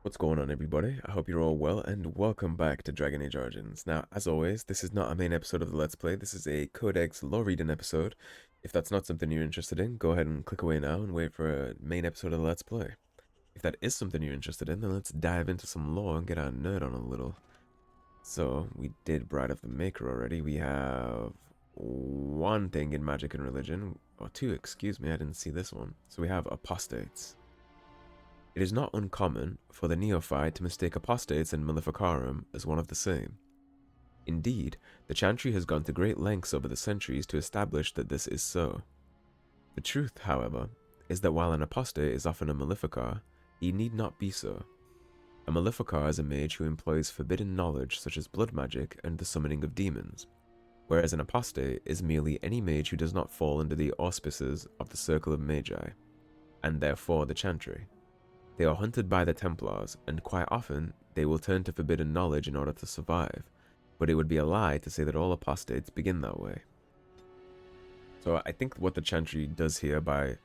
What's going on, everybody? I hope you're all well, and welcome back to Dragon Age Origins. Now, as always, this is not a main episode of the Let's Play, this is a Codex lore reading episode. If that's not something you're interested in, go ahead and click away now and wait for a main episode of the Let's Play. If that is something you're interested in, then let's dive into some lore and get our nerd on a little. So, we did Bride of the Maker already. We have one thing in magic and religion, or two, excuse me, I didn't see this one. So we have Apostates. It is not uncommon for the neophyte to mistake Apostates and Maleficarum as one of the same. Indeed, the Chantry has gone to great lengths over the centuries to establish that this is so. The truth, however, is that while an apostate is often a Maleficar, he need not be so. A Maleficar is a mage who employs forbidden knowledge such as blood magic and the summoning of demons, whereas an apostate is merely any mage who does not fall under the auspices of the Circle of Magi, and therefore the Chantry. They are hunted by the Templars, and quite often they will turn to forbidden knowledge in order to survive, but it would be a lie to say that all apostates begin that way. So I think what the Chantry does here by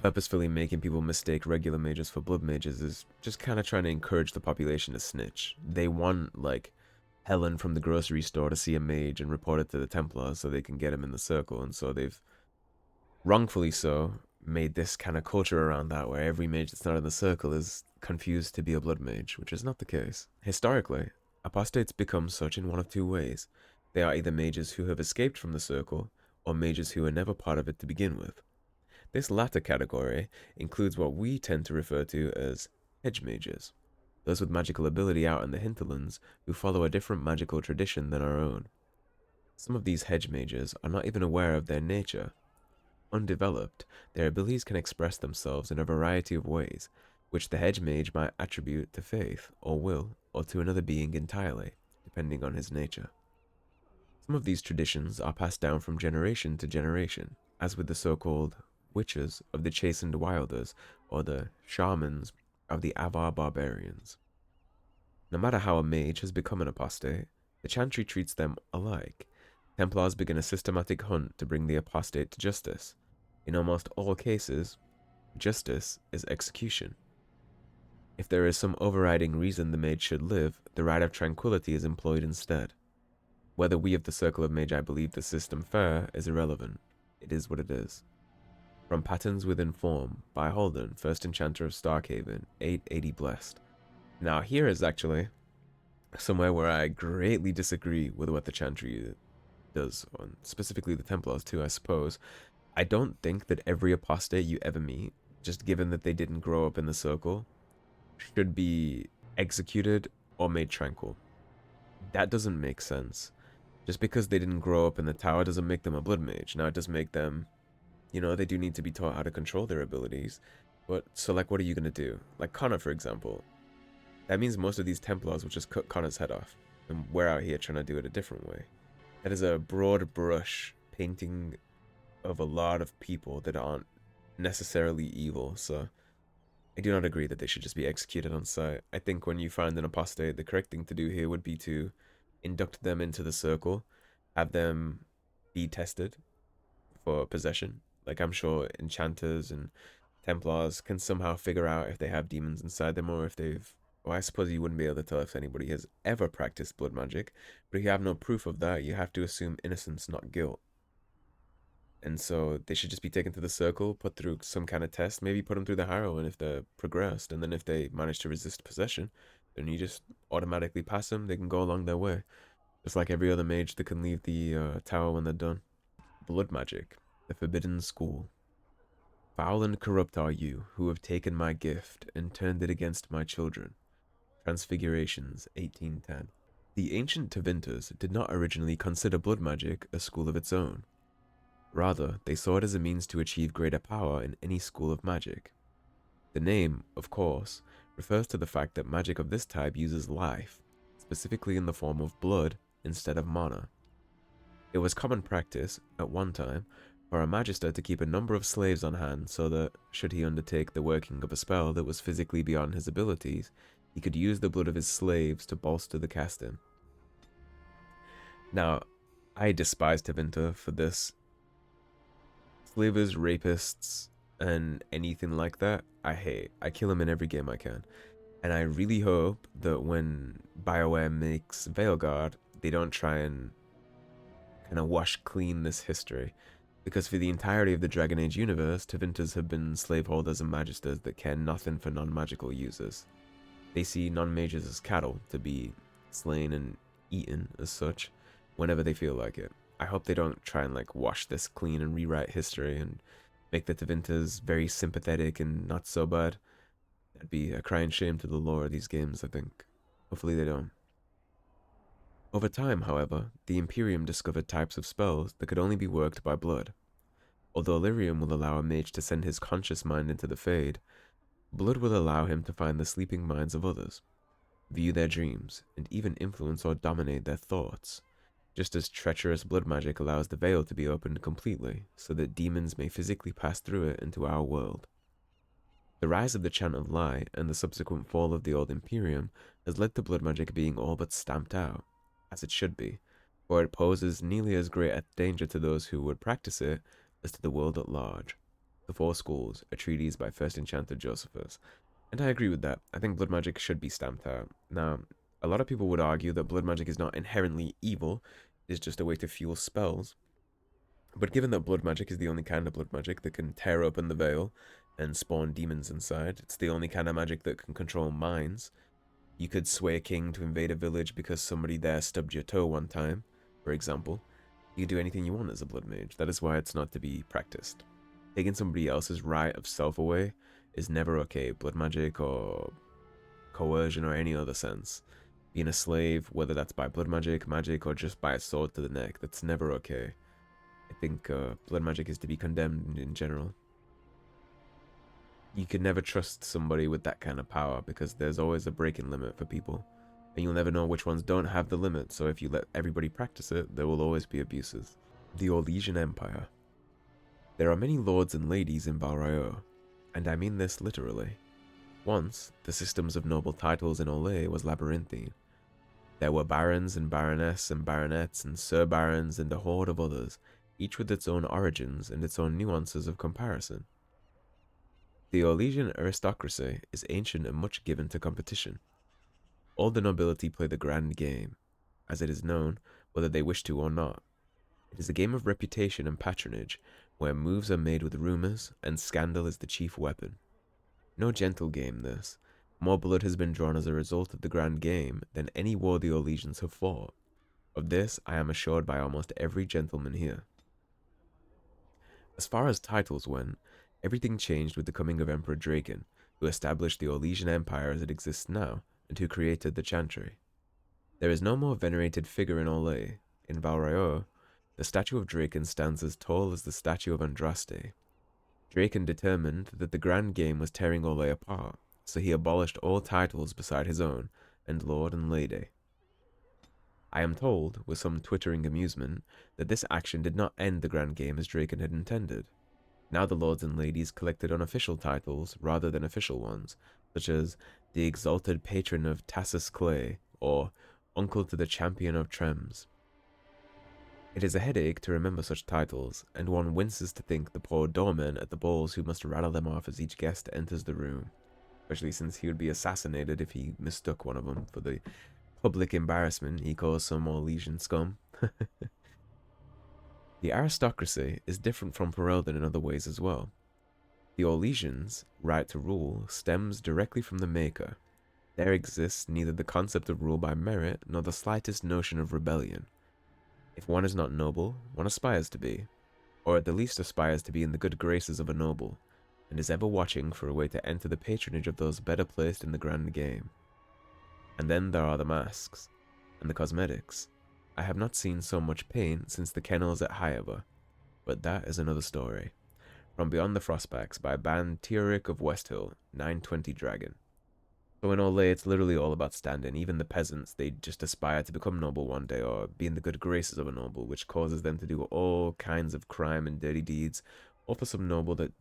purposefully making people mistake regular mages for blood mages is just kind of trying to encourage the population to snitch. They want, like, Helen from the grocery store to see a mage and report it to the Templars so they can get him in the circle, and so they've, wrongfully so, made this kind of culture around that where every mage that's not in the circle is confused to be a blood mage, which is not the case. Historically, apostates become such in one of two ways. They are either mages who have escaped from the circle, or mages who were never part of it to begin with. This latter category includes what we tend to refer to as hedge mages, those with magical ability out in the hinterlands who follow a different magical tradition than our own. Some of these hedge mages are not even aware of their nature. Undeveloped, their abilities can express themselves in a variety of ways, which the hedge mage might attribute to faith, or will, or to another being entirely, depending on his nature. Some of these traditions are passed down from generation to generation, as with the so-called witches of the chastened wilders, or the shamans of the Avar barbarians. No matter how a mage has become an apostate, the Chantry treats them alike. Templars begin a systematic hunt to bring the apostate to justice. In almost all cases, justice is execution. If there is some overriding reason the mage should live, the right of tranquility is employed instead. Whether we of the Circle of Magi believe the system fair is irrelevant. It is what it is. From Patterns Within Form by Holden, First Enchanter of Starkhaven, 880 Blessed. Now here is actually somewhere where I greatly disagree with what the Chantry does, on specifically the Templars too, I suppose. I don't think that every apostate you ever meet, just given that they didn't grow up in the circle, should be executed or made tranquil. That doesn't make sense. Just because they didn't grow up in the tower doesn't make them a blood mage. Now it does make them, they do need to be taught how to control their abilities. But, so like, what are you going to do? Like Connor, for example. That means most of these Templars will just cut Connor's head off. And we're out here trying to do it a different way. That is a broad brush painting of a lot of people that aren't necessarily evil, so I do not agree that they should just be executed on sight. I think when you find an apostate, the correct thing to do here would be to induct them into the circle, have them be tested for possession. Like, I'm sure enchanters and Templars can somehow figure out if they have demons inside them, or if they've, well, I suppose you wouldn't be able to tell if anybody has ever practiced blood magic, but if you have no proof of that, you have to assume innocence, not guilt. And so they should just be taken to the circle, put through some kind of test, maybe put them through the Harrow, if they're progressed. And then if they manage to resist possession, then you just automatically pass them. They can go along their way. Just like every other mage that can leave the tower when they're done. Blood magic, the forbidden school. Foul and corrupt are you, who have taken my gift and turned it against my children. Transfigurations, 1810. The ancient Tevinters did not originally consider blood magic a school of its own. Rather, they saw it as a means to achieve greater power in any school of magic. The name, of course, refers to the fact that magic of this type uses life, specifically in the form of blood instead of mana. It was common practice, at one time, for a magister to keep a number of slaves on hand so that, should he undertake the working of a spell that was physically beyond his abilities, he could use the blood of his slaves to bolster the casting. Now, I despise Tevinter for this. Slavers, rapists, and anything like that, I hate. I kill them in every game I can. And I really hope that when BioWare makes Veilguard, they don't try and kind of wash clean this history. Because for the entirety of the Dragon Age universe, Tevinters have been slaveholders and magisters that care nothing for non-magical users. They see non-mages as cattle to be slain and eaten as such whenever they feel like it. I hope they don't try and like wash this clean and rewrite history and make the Tevinters very sympathetic and not so bad. That'd be a crying shame to the lore of these games, I think. Hopefully they don't. Over time, however, the Imperium discovered types of spells that could only be worked by blood. Although Lyrium will allow a mage to send his conscious mind into the Fade, blood will allow him to find the sleeping minds of others, view their dreams, and even influence or dominate their thoughts, just as treacherous blood magic allows the veil to be opened completely, so that demons may physically pass through it into our world. The rise of the Chant of Lie and the subsequent fall of the Old Imperium has led to blood magic being all but stamped out, as it should be, for it poses nearly as great a danger to those who would practice it as to the world at large. The Four Schools, a treatise by First Enchanter Josephus. And I agree with that. I think blood magic should be stamped out. Now, a lot of people would argue that blood magic is not inherently evil, it's just a way to fuel spells. But given that blood magic is the only kind of blood magic that can tear open the veil and spawn demons inside, it's the only kind of magic that can control minds. You could sway a king to invade a village because somebody there stubbed your toe one time, for example. You can do anything you want as a blood mage. That is why it's not to be practiced. Taking somebody else's right of self away is never okay. Blood magic or coercion or any other sense. Being a slave, whether that's by blood magic, or just by a sword to the neck, that's never okay. I think blood magic is to be condemned in general. You can never trust somebody with that kind of power because there's always a breaking limit for people. And you'll never know which ones don't have the limit, so if you let everybody practice it, there will always be abuses. The Orlesian Empire. There are many lords and ladies in Val Royeaux, and I mean this literally. Once, the systems of noble titles in Orlais was labyrinthine. There were barons and baroness and baronets and sir barons and a horde of others, each with its own origins and its own nuances of comparison. The Orlesian aristocracy is ancient and much given to competition. All the nobility play the grand game, as it is known, whether they wish to or not. It is a game of reputation and patronage, where moves are made with rumors, and scandal is the chief weapon. No gentle game, this. More blood has been drawn as a result of the grand game than any war the Orlesians have fought. Of this I am assured by almost every gentleman here. As far as titles went, everything changed with the coming of Emperor Draken, who established the Orlesian Empire as it exists now, and who created the Chantry. There is no more venerated figure in Orlais. In Val Royeaux, the statue of Draken stands as tall as the statue of Andraste. Draken determined that the grand game was tearing Orlais apart, so he abolished all titles beside his own, and Lord and Lady. I am told, with some twittering amusement, that this action did not end the grand game as Draken had intended. Now the lords and ladies collected unofficial titles rather than official ones, such as the Exalted Patron of Tassus Clay, or Uncle to the Champion of Trems. It is a headache to remember such titles, and one winces to think the poor doormen at the balls who must rattle them off as each guest enters the room, especially since he would be assassinated if he mistook one of them for the public embarrassment he caused some Orlesian scum. The aristocracy is different from Ferelden in other ways as well. The Orlesians' right to rule stems directly from the Maker. There exists neither the concept of rule by merit nor the slightest notion of rebellion. If one is not noble, one aspires to be, or at the least aspires to be in the good graces of a noble, and is ever watching for a way to enter the patronage of those better placed in the grand game. And then there are the masks, and the cosmetics. I have not seen so much paint since the kennels at Hyeva, but that is another story. From Beyond the Frostbacks by Ban Teoric of Westhill, 920 Dragon. So in Orlais, it's literally all about standing. Even the peasants, they just aspire to become noble one day or be in the good graces of a noble, which causes them to do all kinds of crime and dirty deeds, or for some noble that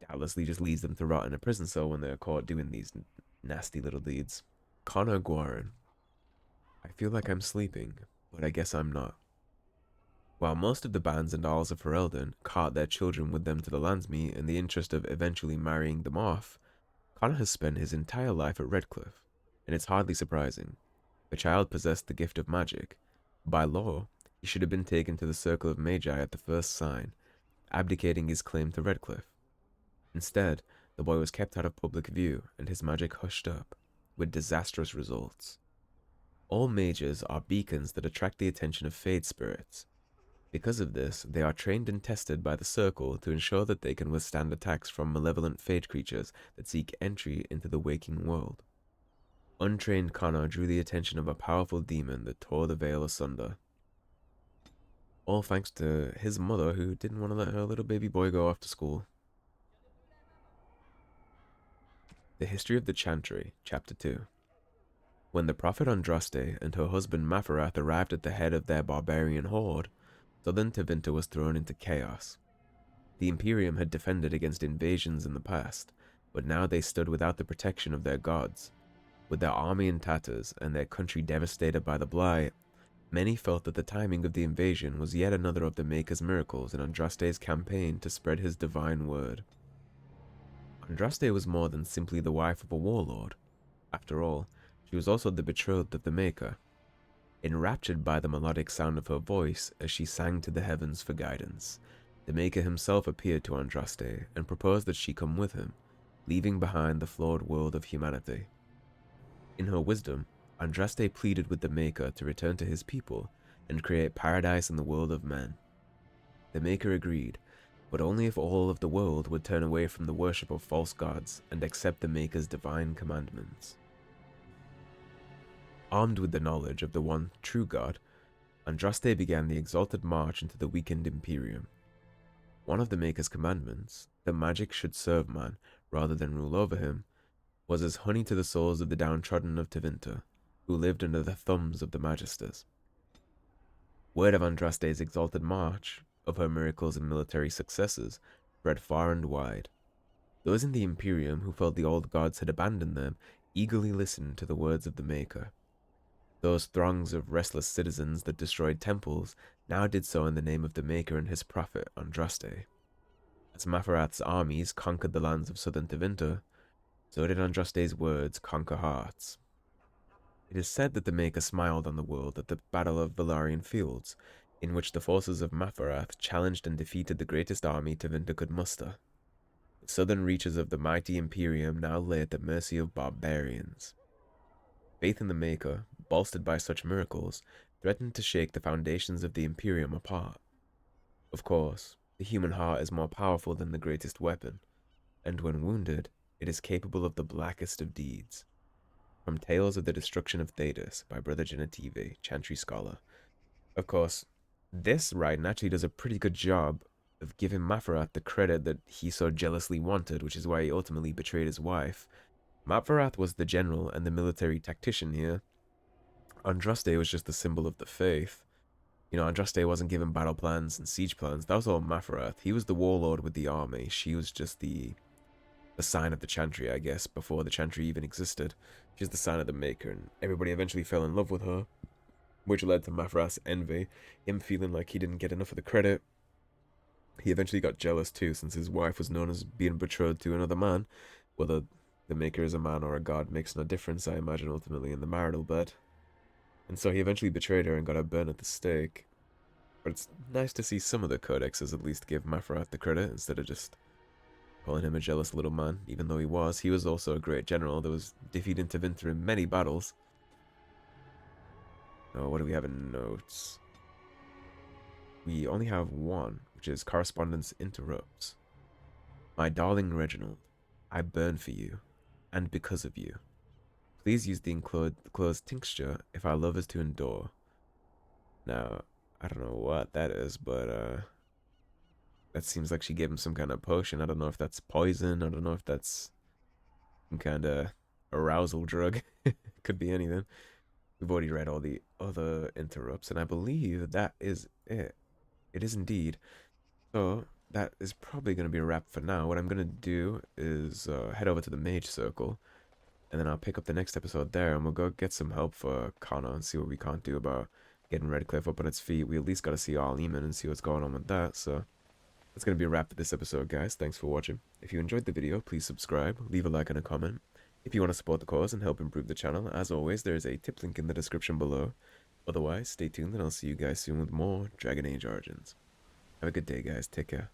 doubtlessly just leads them to rot in a prison cell when they're caught doing these nasty little deeds. Connor Guerrin. I feel like I'm sleeping, but I guess I'm not. While most of the bands and Earls of Ferelden cart their children with them to the Landsmeet in the interest of eventually marrying them off, Connor has spent his entire life at Redcliffe, and it's hardly surprising. The child possessed the gift of magic. By law, he should have been taken to the Circle of Magi at the first sign, abdicating his claim to Redcliffe. Instead, the boy was kept out of public view and his magic hushed up, with disastrous results. All mages are beacons that attract the attention of fade spirits. Because of this, they are trained and tested by the Circle to ensure that they can withstand attacks from malevolent fade creatures that seek entry into the waking world. Untrained Connor drew the attention of a powerful demon that tore the veil asunder. All thanks to his mother, who didn't want to let her little baby boy go off to school. The History of the Chantry, Chapter 2. When the prophet Andraste and her husband Mafarath arrived at the head of their barbarian horde, southern Tevinter was thrown into chaos. The Imperium had defended against invasions in the past, but now they stood without the protection of their gods. With their army in tatters and their country devastated by the blight, many felt that the timing of the invasion was yet another of the Maker's miracles in Andraste's campaign to spread his divine word. Andraste was more than simply the wife of a warlord. After all, she was also the betrothed of the Maker. Enraptured by the melodic sound of her voice as she sang to the heavens for guidance, the Maker himself appeared to Andraste and proposed that she come with him, leaving behind the flawed world of humanity. In her wisdom, Andraste pleaded with the Maker to return to his people and create paradise in the world of men. The Maker agreed, but only if all of the world would turn away from the worship of false gods and accept the Maker's divine commandments. Armed with the knowledge of the one true God, Andraste began the exalted march into the weakened Imperium. One of the Maker's commandments, that magic should serve man rather than rule over him, was as honey to the souls of the downtrodden of Tevinter, who lived under the thumbs of the Magisters. Word of Andraste's exalted march, of her miracles and military successes, spread far and wide. Those in the Imperium who felt the old gods had abandoned them eagerly listened to the words of the Maker. Those throngs of restless citizens that destroyed temples now did so in the name of the Maker and his prophet, Andraste. As Mafarath's armies conquered the lands of southern Tevinter, so did Andraste's words conquer hearts. It is said that the Maker smiled on the world at the Battle of Valarian Fields, in which the forces of Mafarath challenged and defeated the greatest army Tevinter could muster. The southern reaches of the mighty Imperium now lay at the mercy of barbarians. Faith in the Maker, bolstered by such miracles, threatened to shake the foundations of the Imperium apart. Of course, the human heart is more powerful than the greatest weapon, and when wounded, it is capable of the blackest of deeds. From Tales of the Destruction of Thedas by Brother Genetive, Chantry Scholar. Of course, this writing actually does a pretty good job of giving Mafarath the credit that he so jealously wanted, which is why he ultimately betrayed his wife. Mafarath was the general and the military tactician here. Andraste was just the symbol of the faith. You know, Andraste wasn't given battle plans and siege plans. That was all Mafarath. He was the warlord with the army. She was just the sign of the Chantry, I guess, before the Chantry even existed. She's the sign of the Maker, and everybody eventually fell in love with her, which led to Mafarath's envy, him feeling like he didn't get enough of the credit. He eventually got jealous too, since his wife was known as being betrothed to another man. Whether the Maker is a man or a god makes no difference, I imagine, ultimately in the marital bed. And so he eventually betrayed her and got her burned at the stake. But it's nice to see some of the codexes at least give Mafarath the credit, instead of just calling him a jealous little man, even though he was. He was also a great general that was defeated Tevinter in many battles. Oh, what do we have in notes? We only have one, which is Correspondence Interrupts. My darling Reginald, I burn for you, and because of you. Please use the enclosed tincture if our love is to endure. Now, I don't know what that is, but that seems like she gave him some kind of potion. I don't know if that's poison. I don't know if that's some kind of arousal drug. Could be anything. We've already read all the other interrupts, and I believe that is it. It is indeed. So, that is probably going to be a wrap for now. What I'm going to do is head over to the Mage Circle, and then I'll pick up the next episode there, and we'll go get some help for Connor and see what we can't do about getting Redcliffe up on its feet. We at least got to see Arlesian and see what's going on with that, so that's going to be a wrap for this episode, guys. Thanks for watching. If you enjoyed the video, please subscribe, leave a like and a comment, If you want to support the cause and help improve the channel, as always, there is a tip link in the description below. Otherwise, stay tuned and I'll see you guys soon with more Dragon Age Origins. Have a good day, guys. Take care.